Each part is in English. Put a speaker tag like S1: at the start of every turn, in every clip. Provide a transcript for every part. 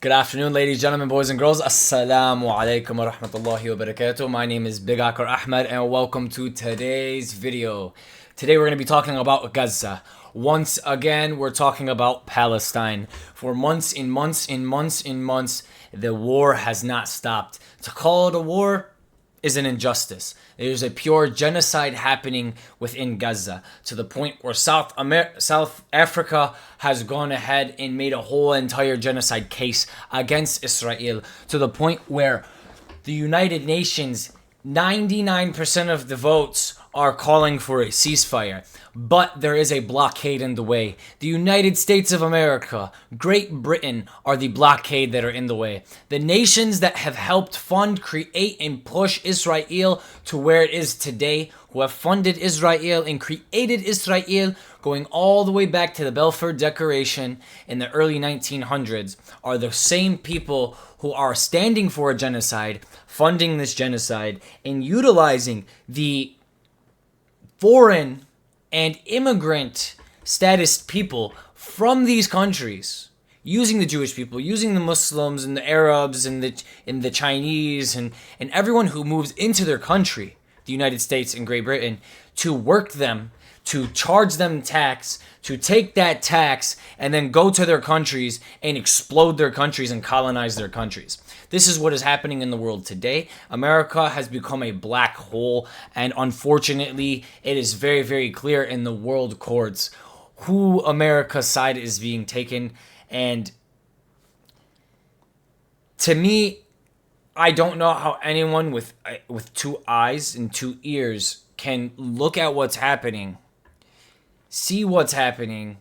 S1: Good afternoon, ladies, gentlemen, boys and girls. Assalamu alaikum wa rahmatullahi wa barakatuh. My name is Big Akar Ahmed and welcome to today's video. Today we're going to be talking about Gaza. Once again, we're talking about Palestine. For months, the war has not stopped. To call it a war is an injustice. There's a pure genocide happening within Gaza to the point where South Africa has gone ahead and made a whole entire genocide case against Israel to the point where the United Nations, 99% of the votes are calling for a ceasefire, but there is a blockade in the way. The United States of America, Great Britain are the blockade that are in the way. The nations that have helped fund, create, and push Israel to where it is today, who have funded Israel and created Israel, going all the way back to the Balfour Declaration in the early 1900s, are the same people who are standing for a genocide, funding this genocide, and utilizing the foreign and immigrant status people from these countries, using the Jewish people, using the Muslims and the Arabs and the Chinese and everyone who moves into their country, the United States and Great Britain, to work them, to charge them tax, to take that tax and then go to their countries and explode their countries and colonize their countries. This is what is happening in the world today. America has become a black hole, and unfortunately, it is very, very clear in the world courts who America's side is being taken. And to me, I don't know how anyone with two eyes and two ears can look at what's happening, see what's happening,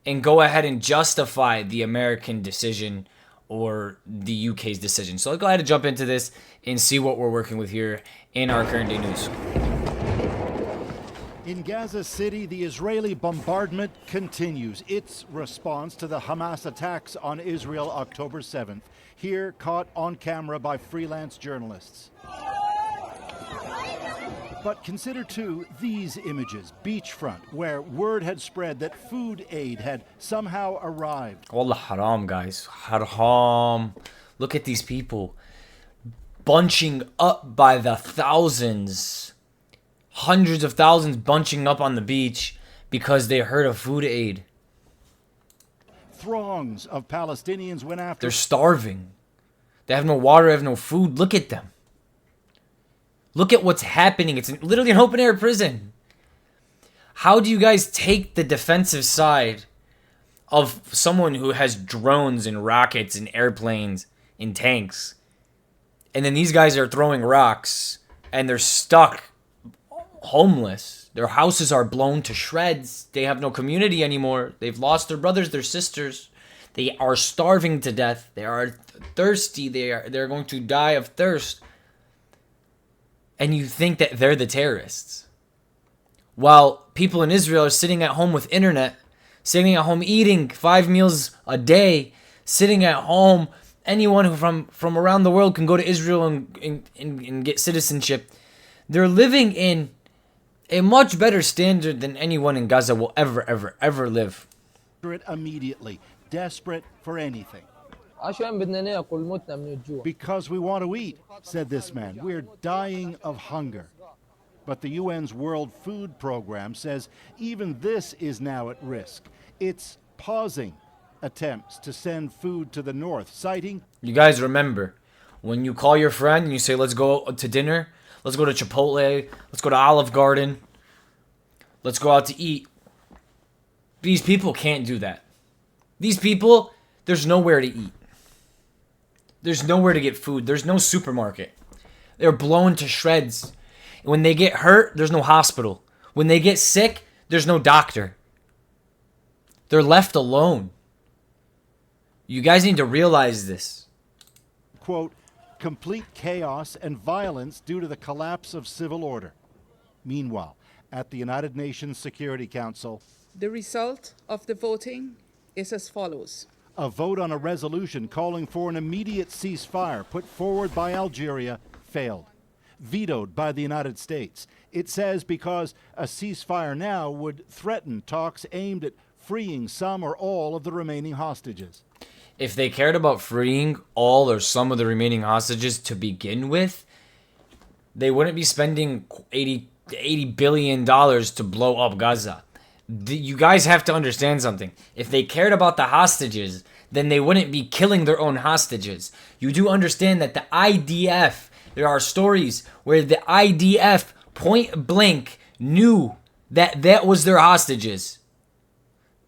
S1: and go ahead and justify the American decision or the UK's decision. So let's go ahead and jump into this and see what we're working with here in our current day news.
S2: In Gaza City, the Israeli bombardment continues. Its response to the Hamas attacks on Israel October 7th, here caught on camera by freelance journalists. But consider, too, these images, beachfront, where word had spread that food aid had somehow arrived.
S1: Wallah haram, guys. Haram. Look at these people bunching up by the thousands. Hundreds of thousands bunching up on the beach because they heard of food aid.
S2: Throngs of Palestinians went after...
S1: They're starving. They have no water, they have no food. Look at them. Look at what's happening. It's literally an open-air prison. How do you guys take the defensive side of someone who has drones and rockets and airplanes and tanks, and then these guys are throwing rocks and they're stuck homeless? Their houses are blown to shreds. They have no community anymore. They've lost their brothers, their sisters. They are starving to death. They are thirsty. They're going to die of thirst. And you think that they're the terrorists, while people in Israel are sitting at home with internet, sitting at home eating 5 meals a day, sitting at home. Anyone who from around the world can go to Israel and get citizenship. They're living in a much better standard than anyone in Gaza will ever live.
S2: Immediately, desperate for anything. Because we want to eat, said this man. We're dying of hunger. But the UN's World Food Program says even this is now at risk. It's pausing attempts to send food to the north, citing...
S1: You guys remember, when you call your friend and you say, let's go to dinner, let's go to Chipotle, let's go to Olive Garden, let's go out to eat. These people can't do that. These people, there's nowhere to eat. There's nowhere to get food. There's no supermarket. They're blown to shreds. When they get hurt, there's no hospital. When they get sick, there's no doctor. They're left alone. You guys need to realize this.
S2: Quote, complete chaos and violence due to the collapse of civil order. Meanwhile, at the United Nations Security Council,
S3: the result of the voting is as follows.
S2: A vote on a resolution calling for an immediate ceasefire put forward by Algeria failed. Vetoed by the United States. It says because a ceasefire now would threaten talks aimed at freeing some or all of the remaining hostages.
S1: If they cared about freeing all or some of the remaining hostages to begin with, they wouldn't be spending $80 billion to blow up Gaza. You guys have to understand something. If they cared about the hostages, then they wouldn't be killing their own hostages. You do understand that the IDF, there are stories where the IDF point blank knew that that was their hostages,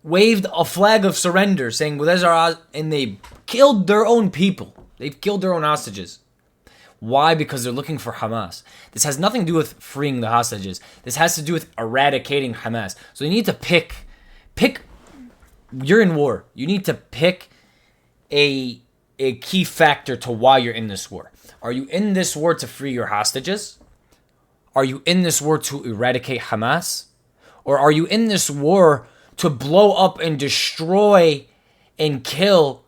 S1: waved a flag of surrender saying, well, there's our, and they killed their own people. They've killed their own hostages. Why? Because they're looking for Hamas. This has nothing to do with freeing the hostages. This has to do with eradicating Hamas. So you need to pick, you're in war. You need to pick a key factor to why you're in this war. Are you in this war to free your hostages? Are you in this war to eradicate Hamas? Or are you in this war to blow up and destroy and kill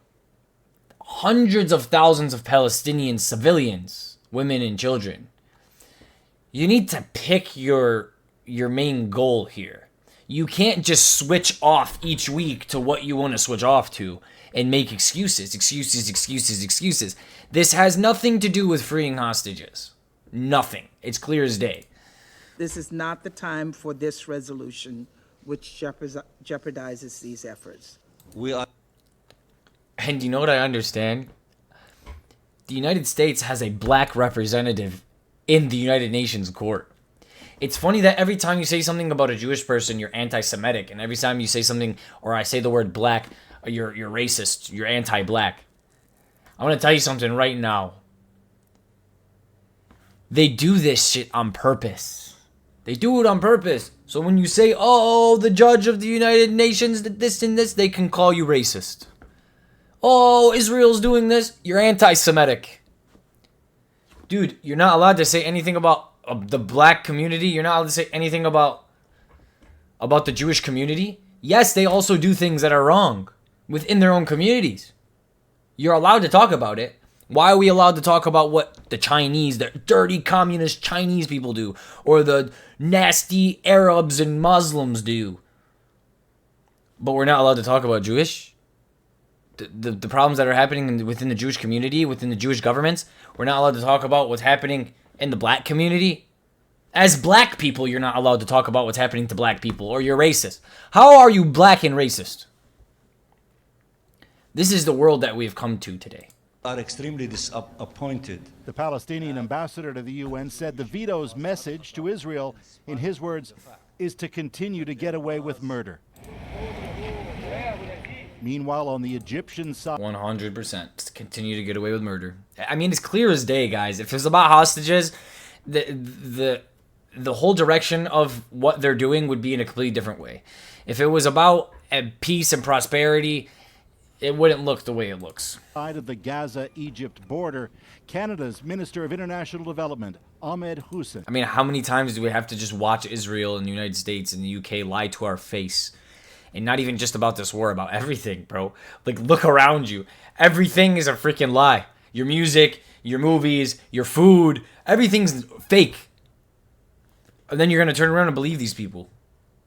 S1: hundreds of thousands of Palestinian civilians, women and children? You need to pick your main goal here. You can't just switch off each week to what you want to switch off to and make excuses. This has nothing to do with freeing hostages. Nothing. It's clear as day.
S4: This is not the time for this resolution, which jeopardizes these efforts.
S1: And you know what I understand? The United States has a black representative in the United Nations court. It's funny that every time you say something about a Jewish person, you're anti-Semitic. And every time you say something, or I say the word black, you're racist, you're anti-black. I want to tell you something right now. They do this shit on purpose. They do it on purpose. So when you say, oh, the judge of the United Nations did this and this, they can call you racist. Oh, Israel's doing this, you're anti-Semitic. Dude, you're not allowed to say anything about the black community. You're not allowed to say anything about the Jewish community. Yes, they also do things that are wrong within their own communities. You're allowed to talk about it. Why are we allowed to talk about what the Chinese, the dirty communist Chinese people do, or the nasty Arabs and Muslims do? But we're not allowed to talk about Jewish? The problems that are happening within the Jewish community, within the Jewish governments, we're not allowed to talk about what's happening in the black community? As black people, you're not allowed to talk about what's happening to black people, or you're racist. How are you black and racist? This is the world that we've come to today.
S5: Are extremely disappointed.
S2: The Palestinian ambassador to the UN said the veto's message to Israel, in his words, is to continue to get away with murder. Meanwhile, on the Egyptian side,
S1: 100%. Continue to get away with murder. I mean, it's clear as day, guys. If it's about hostages, the whole direction of what they're doing would be in a completely different way. If it was about peace and prosperity, it wouldn't look the way it looks.
S2: side of the Gaza-Egypt border, Canada's Minister of International Development, Ahmed Hussein.
S1: I mean, how many times do we have to just watch Israel and the United States and the UK lie to our face? And not even just about this war, about everything, bro. Like, look around you. Everything is a freaking lie. Your music, your movies, your food, everything's fake. And then you're going to turn around and believe these people.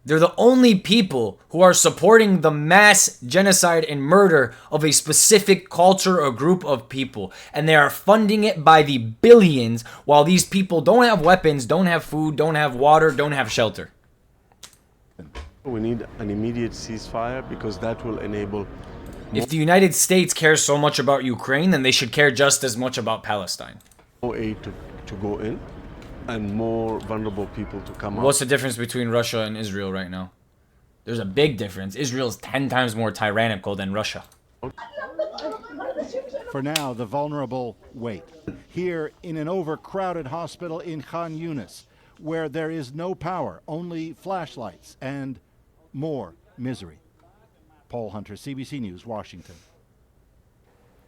S1: They're the only people who are supporting the mass genocide and murder of a specific culture or group of people. And they are funding it by the billions while these people don't have weapons, don't have food, don't have water, don't have shelter.
S6: We need an immediate ceasefire because that will enable...
S1: If the United States cares so much about Ukraine, then they should care just as much about Palestine.
S6: more aid to go in and more vulnerable people to come out.
S1: What's the difference between Russia and Israel right now? There's a big difference. Israel's 10 times more tyrannical than Russia.
S2: For now, the vulnerable wait. Here in an overcrowded hospital in Khan Yunis, where there is no power, only flashlights and more misery. Paul Hunter, CBC News, Washington.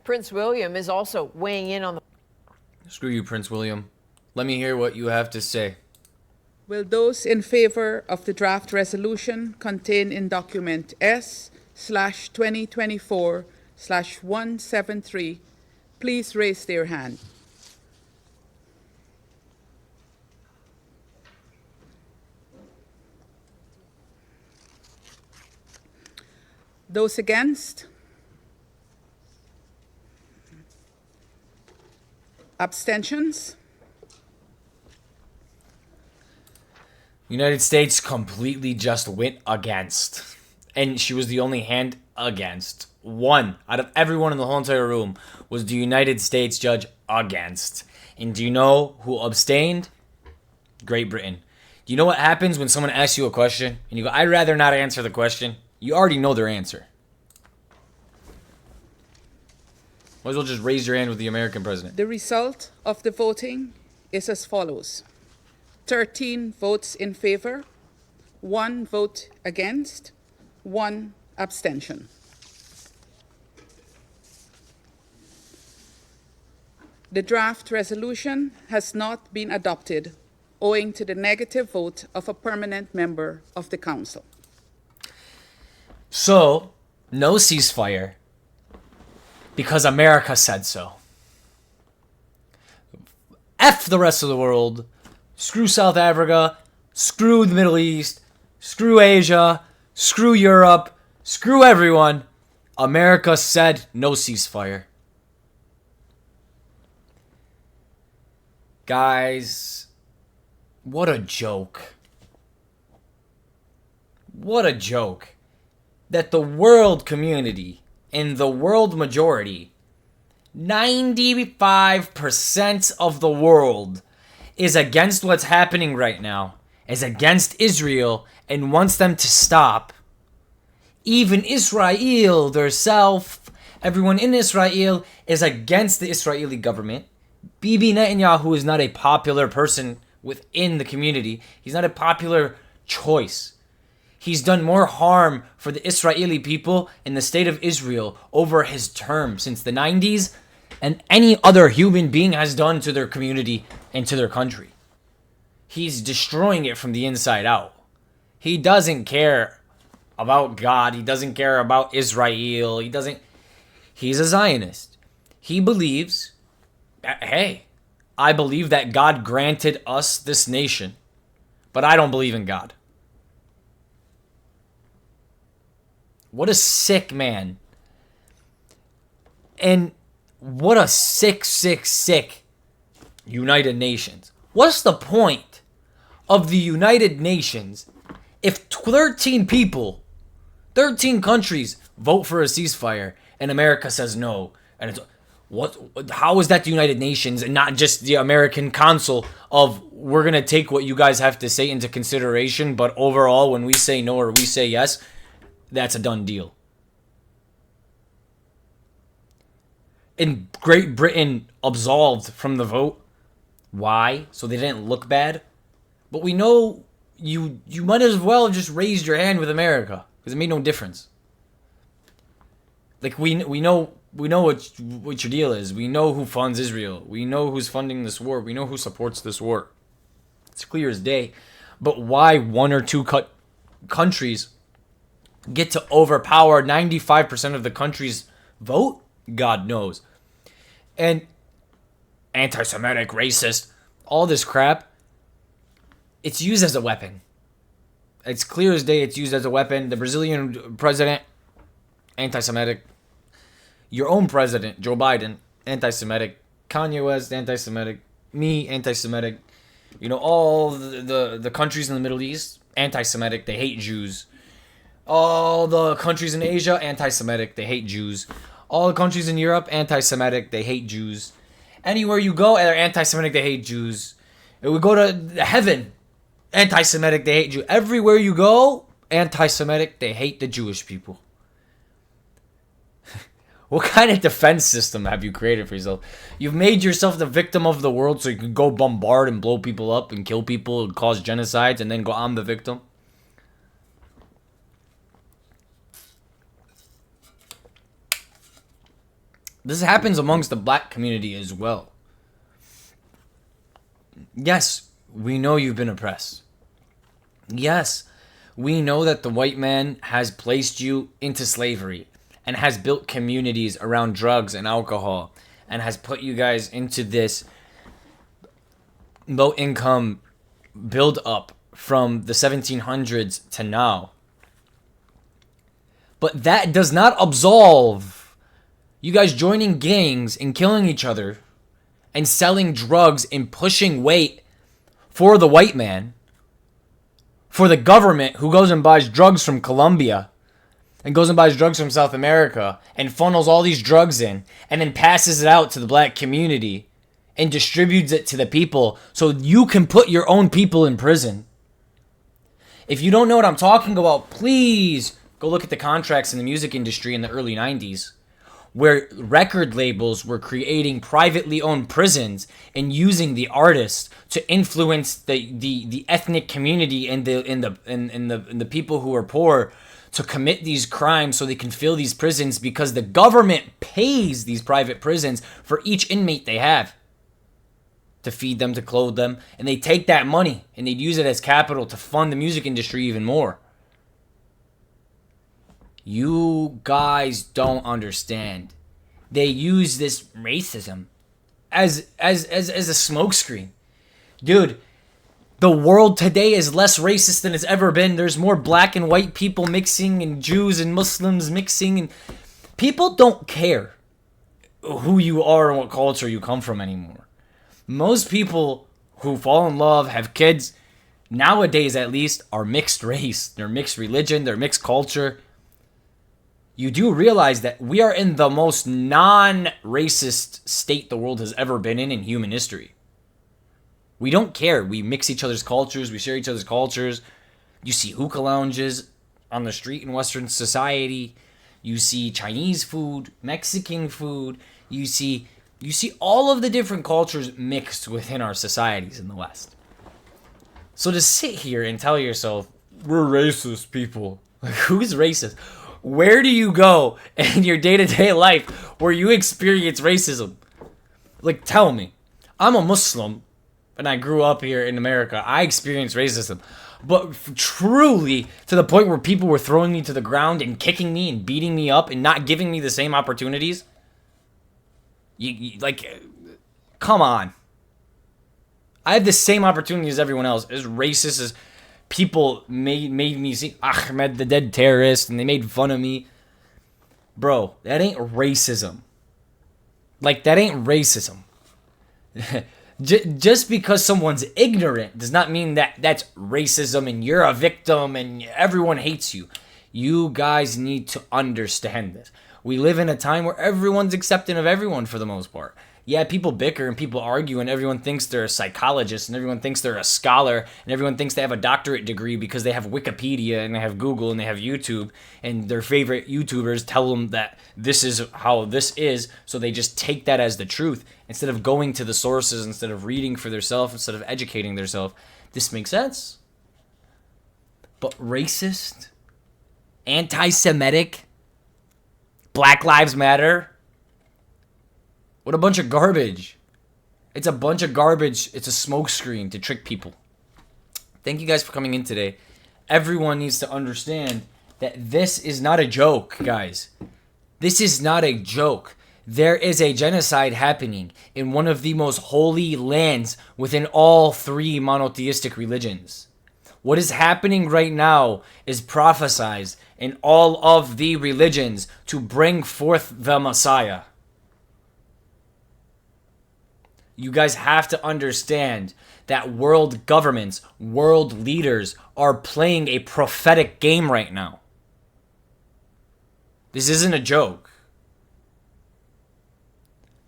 S7: Prince William is also weighing in on the...
S1: Screw you, Prince William. Let me hear what you have to say.
S3: Will those in favor of the draft resolution contained in document S/2024/173 please raise their hand? Those against? Abstentions?
S1: United States completely just went against. And she was the only hand against. One out of everyone in the whole entire room was the United States judge against. And do you know who abstained? Great Britain. Do you know what happens when someone asks you a question and you go, I'd rather not answer the question? You already know their answer. Might as well just raise your hand with the American president.
S3: The result of the voting is as follows. 13 votes in favor, 1 vote against, 1 abstention. The draft resolution has not been adopted owing to the negative vote of a permanent member of the Council.
S1: So, no ceasefire because America said so. F the rest of the world. Screw South Africa. Screw the Middle East. Screw Asia. Screw Europe. Screw everyone. America said no ceasefire. Guys, what a joke. What a joke. That the world community and the world majority, 95% of the world, is against what's happening right now, is against Israel, and wants them to stop. Even Israel, theirself, everyone in Israel is against the Israeli government. Bibi Netanyahu is not a popular person within the community. He's not a popular choice. He's done more harm for the Israeli people in the state of Israel over his term since the 90s and any other human being has done to their community and to their country. He's destroying it from the inside out. He doesn't care about God. He doesn't care about Israel. He's a Zionist. He believes, hey, I believe that God granted us this nation, but I don't believe in God. What a sick man. And what a sick United Nations. What's the point of the United Nations if 13 people, 13 countries vote for a ceasefire and America says no? And it's how is that the United Nations and not just the American Council of we're going to take what you guys have to say into consideration, but overall when we say no or we say yes, that's a done deal. And Great Britain absolved from the vote. Why? So they didn't look bad? But we know you might as well have just raised your hand with America because it made no difference. Like we know what your deal is. We know who funds Israel. We know who's funding this war. We know who supports this war. It's clear as day. But why one or two countries get to overpower 95% of the country's vote? God knows. And anti-Semitic, racist, all this crap, it's used as a weapon. It's clear as day it's used as a weapon. The Brazilian president, anti-Semitic. Your own president, Joe Biden, anti-Semitic. Kanye West, anti-Semitic. Me, anti-Semitic. You know, all the countries in the Middle East, anti-Semitic. They hate Jews. All the countries in Asia, anti-Semitic. They hate Jews. All the countries in Europe, anti-Semitic. They hate Jews. Anywhere you go, they're anti-Semitic. They hate Jews. If we go to heaven, anti-Semitic. They hate Jews. Everywhere you go, anti-Semitic. They hate the Jewish people. What kind of defense system have you created for yourself? You've made yourself the victim of the world so you can go bombard and blow people up and kill people and cause genocides and then go, I'm the victim. This happens amongst the black community as well. Yes, we know you've been oppressed. Yes, we know that the white man has placed you into slavery and has built communities around drugs and alcohol and has put you guys into this low income build up from the 1700s to now. But that does not absolve you guys joining gangs and killing each other and selling drugs and pushing weight for the white man, for the government who goes and buys drugs from Colombia and goes and buys drugs from South America and funnels all these drugs in and then passes it out to the black community and distributes it to the people so you can put your own people in prison. If you don't know what I'm talking about, please go look at the contracts in the music industry in the early 90s, where record labels were creating privately owned prisons and using the artists to influence the ethnic community and the people who are poor to commit these crimes so they can fill these prisons, because the government pays these private prisons for each inmate they have, to feed them, to clothe them, and they take that money and they'd use it as capital to fund the music industry even more. You guys don't understand. They use this racism as a smokescreen. Dude, the world today is less racist than it's ever been. There's more black and white people mixing and Jews and Muslims mixing, and people don't care who you are and what culture you come from anymore. Most people who fall in love, have kids, nowadays at least, are mixed race. They're mixed religion, they're mixed culture. You do realize that we are in the most non-racist state the world has ever been in human history. We don't care. We mix each other's cultures. We share each other's cultures. You see hookah lounges on the street in Western society. You see Chinese food, Mexican food. You see all of the different cultures mixed within our societies in the West. So to sit here and tell yourself, we're racist people. Like, who's racist? Where do you go in your day-to-day life where you experience racism? Like, tell me. I'm a Muslim, and I grew up here in America. I experienced racism. But truly, to the point where people were throwing me to the ground and kicking me and beating me up and not giving me the same opportunities? Like, come on. I have the same opportunity as everyone else. As racist as people made me see Ahmed, the dead terrorist, and they made fun of me. Bro, that ain't racism. Like, that ain't racism. Just because someone's ignorant does not mean that that's racism and you're a victim and everyone hates you. You guys need to understand this. We live in a time where everyone's accepting of everyone for the most part. Yeah, people bicker and people argue and everyone thinks they're a psychologist and everyone thinks they're a scholar and everyone thinks they have a doctorate degree because they have Wikipedia and they have Google and they have YouTube, and their favorite YouTubers tell them that this is how this is, so they just take that as the truth instead of going to the sources, instead of reading for themselves, instead of educating themselves. This makes sense. But racist, anti-Semitic, Black Lives Matter, what a bunch of garbage. It's a bunch of garbage. It's a smokescreen to trick people. Thank you guys for coming in today. Everyone needs to understand that this is not a joke, guys. This is not a joke. There is a genocide happening in one of the most holy lands within all three monotheistic religions. What is happening right now is prophesied in all of the religions to bring forth the Messiah. You guys have to understand that world governments, world leaders are playing a prophetic game right now. This isn't a joke.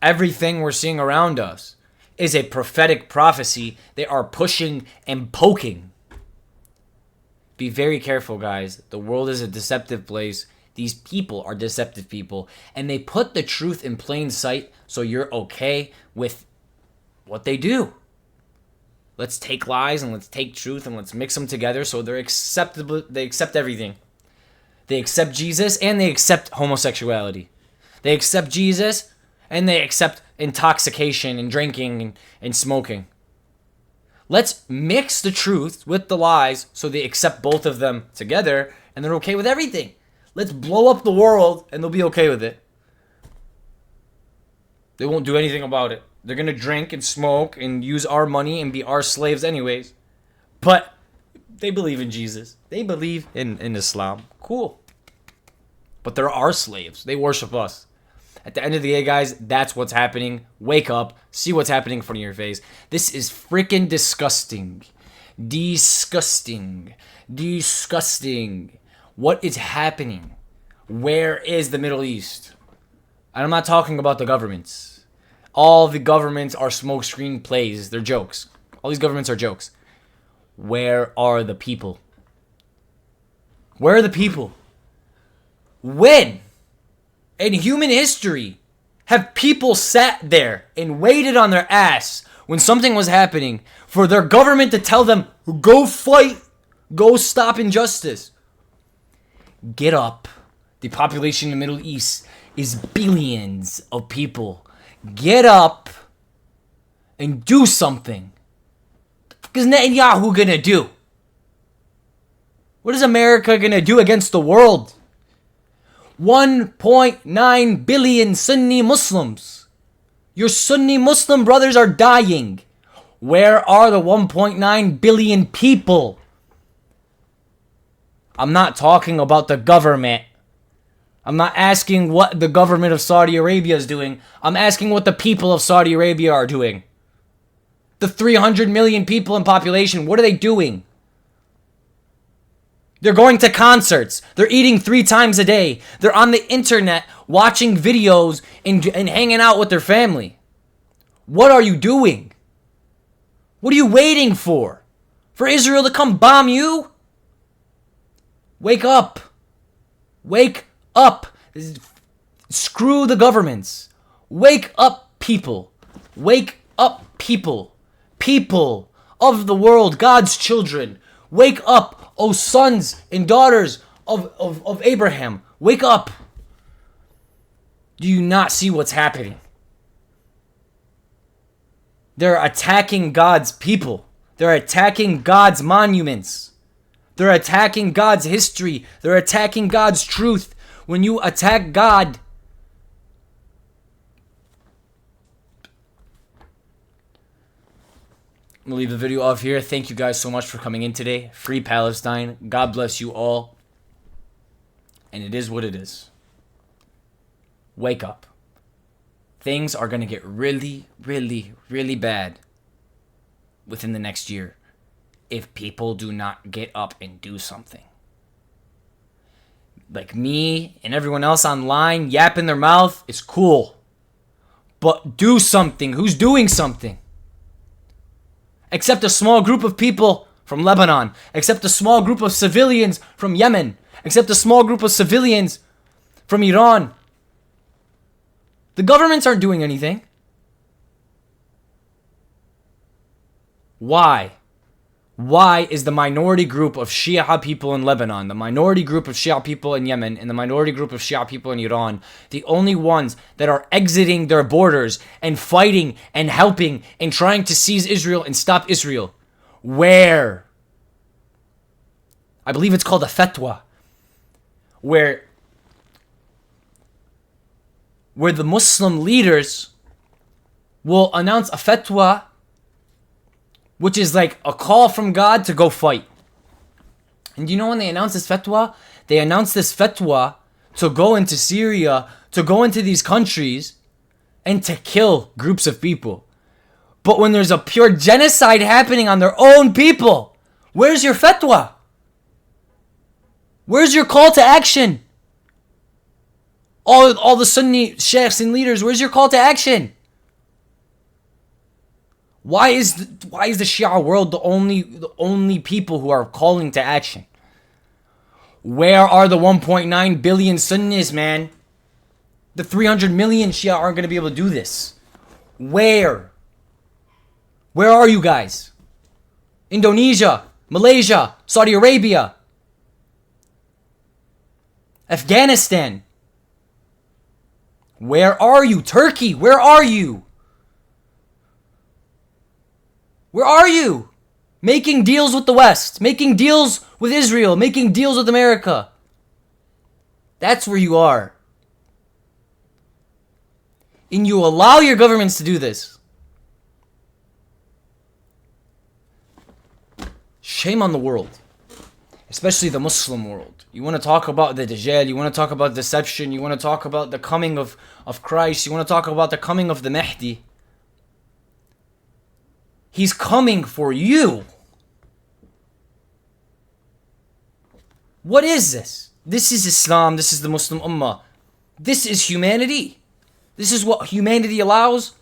S1: Everything we're seeing around us is a prophetic prophecy they are pushing and poking. Be very careful, guys. The world is a deceptive place. These people are deceptive people. And they put the truth in plain sight so you're okay with what they do. Let's take lies and let's take truth and let's mix them together so they're acceptable. They accept everything. They accept Jesus and they accept homosexuality. They accept Jesus and they accept intoxication and drinking and smoking. Let's mix the truth with the lies so they accept both of them together and they're okay with everything. Let's blow up the world and they'll be okay with it. They won't do anything about it. They're going to drink and smoke and use our money and be our slaves anyways. But they believe in Jesus. They believe in Islam. Cool. But they're our slaves. They worship us. At the end of the day, guys, that's what's happening. Wake up. See what's happening in front of your face. This is freaking disgusting. Disgusting. Disgusting. What is happening? Where is the Middle East? And I'm not talking about the governments. All the governments are smokescreen plays. They're jokes. All these governments are jokes. Where are the people? Where are the people? When in human history have people sat there and waited on their ass when something was happening for their government to tell them, go fight, go stop injustice? Get up. The population in the Middle East is billions of people. Get up and do something. What the fuck is Netanyahu gonna do? What is America gonna do against the world? 1.9 billion Sunni Muslims. Your Sunni Muslim brothers are dying. Where are the 1.9 billion people? I'm not talking about the government. I'm not asking what the government of Saudi Arabia is doing. I'm asking what the people of Saudi Arabia are doing. The 300 million people in population, what are they doing? They're going to concerts. They're eating 3 times a day. They're on the internet watching videos and hanging out with their family. What are you doing? What are you waiting for? For Israel to come bomb you? Wake up. Wake up. Screw the governments. Wake up, people. Wake up, people. People of the world, God's children. Wake up, O sons and daughters of Abraham. Wake up. Do you not see what's happening? They're attacking God's people. They're attacking God's monuments. They're attacking God's history. They're attacking God's truth. When you attack God, I'm going to leave the video off here. Thank you guys so much for coming in today. Free Palestine. God bless you all. And it is what it is. Wake up. Things are going to get really, really, really bad within the next year if people do not get up and do something. Like me and everyone else online yapping their mouth is cool. But do something. Who's doing something? Except a small group of people from Lebanon. Except a small group of civilians from Yemen. Except a small group of civilians from Iran. The governments aren't doing anything. Why? Why is the minority group of Shia people in Lebanon, the minority group of Shia people in Yemen, and the minority group of Shia people in Iran the only ones that are exiting their borders and fighting and helping and trying to seize Israel and stop Israel? Where? I believe it's called a fatwa. Where the Muslim leaders will announce a fatwa, which is like a call from God to go fight. And you know when they announce this fatwa? They announce this fatwa to go into Syria, to go into these countries, and to kill groups of people. But when there's a pure genocide happening on their own people, where's your fatwa? Where's your call to action? All the Sunni sheikhs and leaders, where's your call to action? Why is the Shia world the only people who are calling to action? Where are the 1.9 billion Sunnis, man? The 300 million Shia aren't going to be able to do this. Where? Where are you guys? Indonesia, Malaysia, Saudi Arabia, Afghanistan. Where are you? Turkey, where are you? Where are you? Making deals with the West, making deals with Israel, making deals with America. That's where you are. And you allow your governments to do this. Shame on the world. especially the Muslim world. You want to talk about the Dajjal, you want to talk about deception, you want to talk about the coming of Christ, you want to talk about the coming of the Mahdi. He's coming for you. What is this? This is Islam, this is the Muslim Ummah. This is humanity. This is what humanity allows.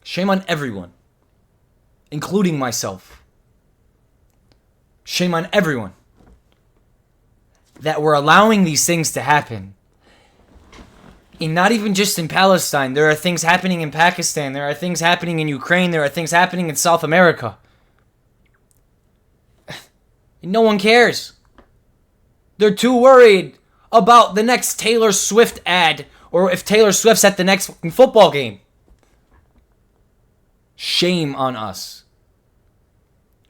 S1: Shame on everyone, including myself. Shame on everyone that we're allowing these things to happen. And not even just in Palestine. There are things happening in Pakistan. There are things happening in Ukraine. There are things happening in South America. And no one cares. They're too worried about the next Taylor Swift ad or if Taylor Swift's at the next football game. Shame on us.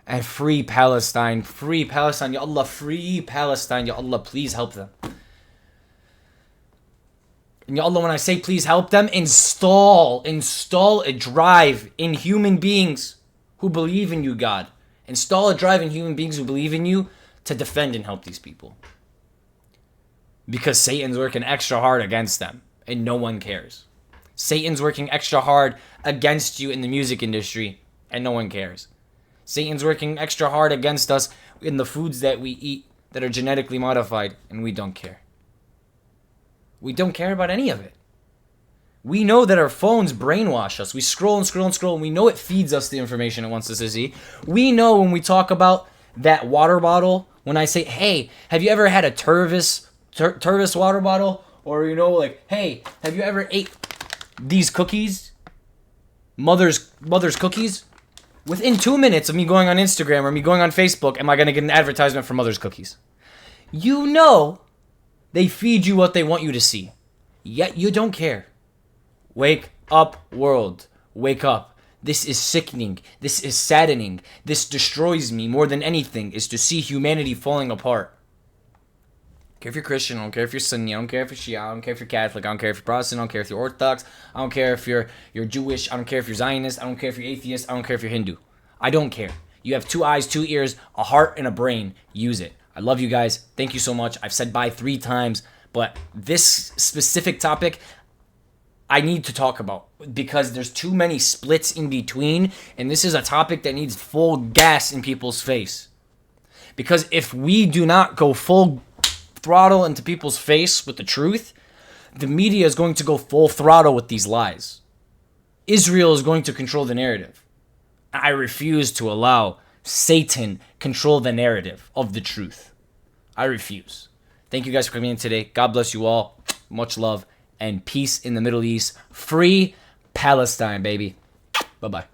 S1: And free Palestine. Free Palestine. Ya Allah, free Palestine. Ya Allah, please help them. And Ya Allah, when I say please help them, install a drive in human beings who believe in you, God. Install a drive in human beings who believe in you to defend and help these people. Because Satan's working extra hard against them and no one cares. Satan's working extra hard against you in the music industry and no one cares. Satan's working extra hard against us in the foods that we eat that are genetically modified and we don't care. We don't care about any of it. We know that our phones brainwash us. We scroll and scroll and scroll and we know it feeds us the information it wants us to see. We know when we talk about that water bottle, when I say, hey, have you ever had a Tervis water bottle? Or, you know, like, hey, have you ever ate these cookies? Mother's cookies? Within 2 minutes of me going on Instagram or me going on Facebook, am I going to get an advertisement for Mother's cookies? You know they feed you what they want you to see. Yet you don't care. Wake up, world. Wake up. This is sickening. This is saddening. This destroys me more than anything, is to see humanity falling apart. I don't care if you're Christian, I don't care if you're Sunni, I don't care if you're Shia, I don't care if you're Catholic, I don't care if you're Protestant, I don't care if you're Orthodox, I don't care if you're Jewish, I don't care if you're Zionist, I don't care if you're atheist, I don't care if you're Hindu. I don't care. You have 2 eyes, 2 ears, a heart, and a brain. Use it. I love you guys. Thank you so much. I've said bye 3 times, but this specific topic I need to talk about because there's too many splits in between, and this is a topic that needs full gas in people's face. Because if we do not go full throttle into people's face with the truth, the media is going to go full throttle with these lies. Israel is going to control the narrative. I refuse to allow Satan control the narrative of the truth. I refuse. Thank you guys for coming in today. God bless you all. Much love and peace in the Middle East. Free Palestine, baby. Bye-bye.